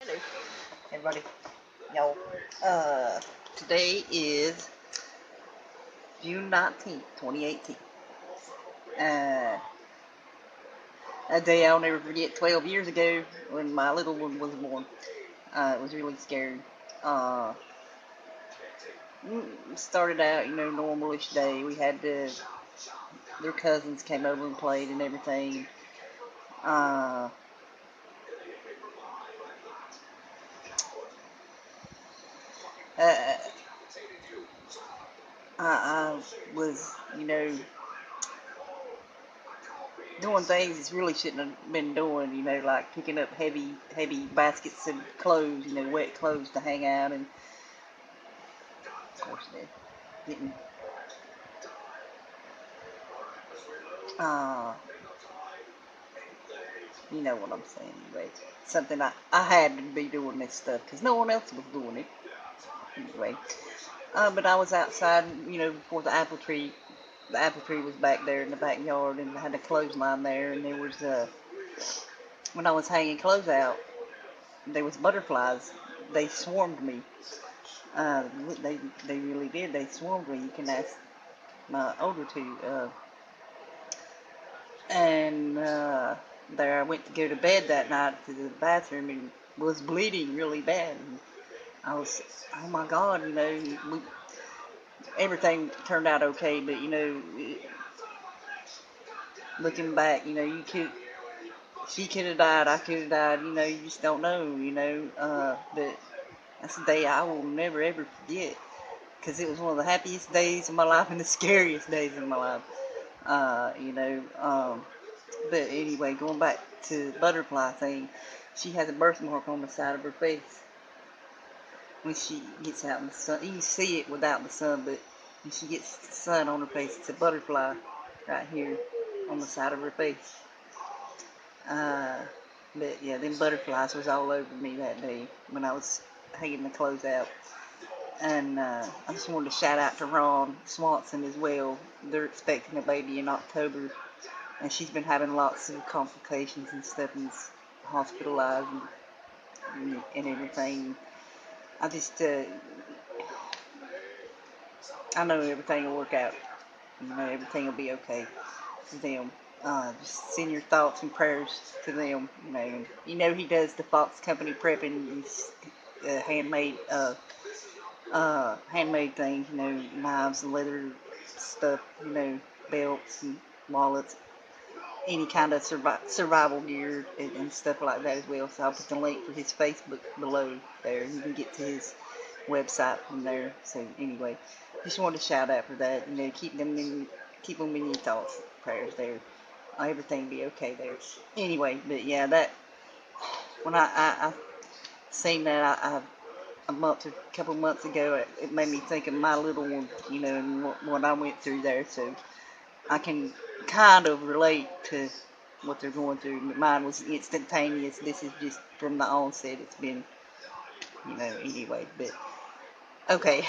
Hello, everybody. Y'all, today is June 19th, 2018. Uh, a day I'll never forget, 12 years ago when my little one was born. It was really scary. Uh, Started out, normalish day. We had their cousins came over and played and everything. Uh, uh, I was, doing things it really shouldn't have been doing, like picking up heavy baskets of clothes, wet clothes to hang out, and of course they didn't, uh, you know what I'm saying, anyway. Something I had to be doing this stuff, because no one else was doing it, anyway. But I was outside, before the apple tree was back there in the backyard, and I had a clothesline there, and there was, when I was hanging clothes out, there was butterflies. They swarmed me. Uh, they they really did. They swarmed me. You can ask my older two. And there I went to go to bed that night to the bathroom and was bleeding really bad. And I was, oh my God, everything turned out okay. But looking back, she could have died. I could have died. You just don't know. But that's a day I will never ever forget. Because it was one of the happiest days of my life and the scariest days of my life. Uh, you know, um, but anyway, going back to the butterfly thing, she has a birthmark on the side of her face when she gets out in the sun. You can see it without the sun, but when she gets the sun on her face, it's a butterfly right here on the side of her face. Uh, but yeah, them butterflies was all over me that day when I was hanging the clothes out. And I just wanted to shout out to Ron Swanson as well. They're expecting a baby in October, and she's been having lots of complications and stuff, and is hospitalized and everything. I just, I know everything will work out. Everything will be okay for them. Just send your thoughts and prayers to them. He does the Fox Company prepping, these handmade things, knives and leather stuff, belts and wallets, any kind of survival gear and stuff like that as well. So I'll put the link for his Facebook below there. You can get to his website from there. So anyway, just wanted to shout out for that. Keep them in your thoughts, prayers there. Everything be okay there. Anyway, but yeah, that when I seen that a couple months ago, it made me think of my little one, and what I went through there. So I can kind of relate to what they're going through. Mine was instantaneous. This is just from the onset. It's been, anyway. But okay.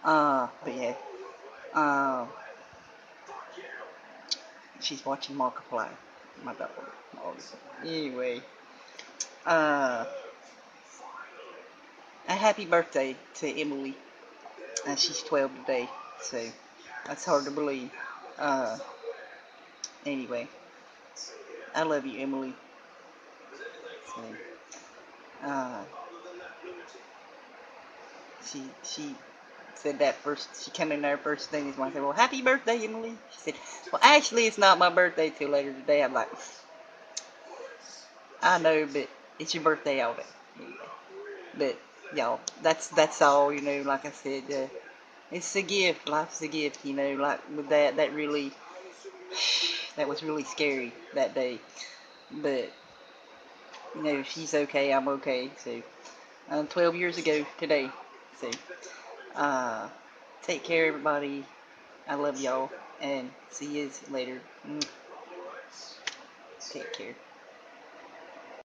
But yeah. Uh, she's watching Markiplier, my daughter. Anyway. Uh, a happy birthday to Emily. She's 12 today, so that's hard to believe. Uh, anyway, I love you, Emily. So, uh, she said that first. She came in there first thing this morning. I said, "Well, happy birthday, Emily." She said, "Well, actually, it's not my birthday till later today." I'm like, "I know, but it's your birthday all day." Anyway, but y'all, that's all. Like I said, it's a gift. Life's a gift. Like with that really, that was really scary that day. But she's okay. I'm okay. So, 12 years ago today. So, uh, take care, everybody. I love y'all, and see you later. Take care.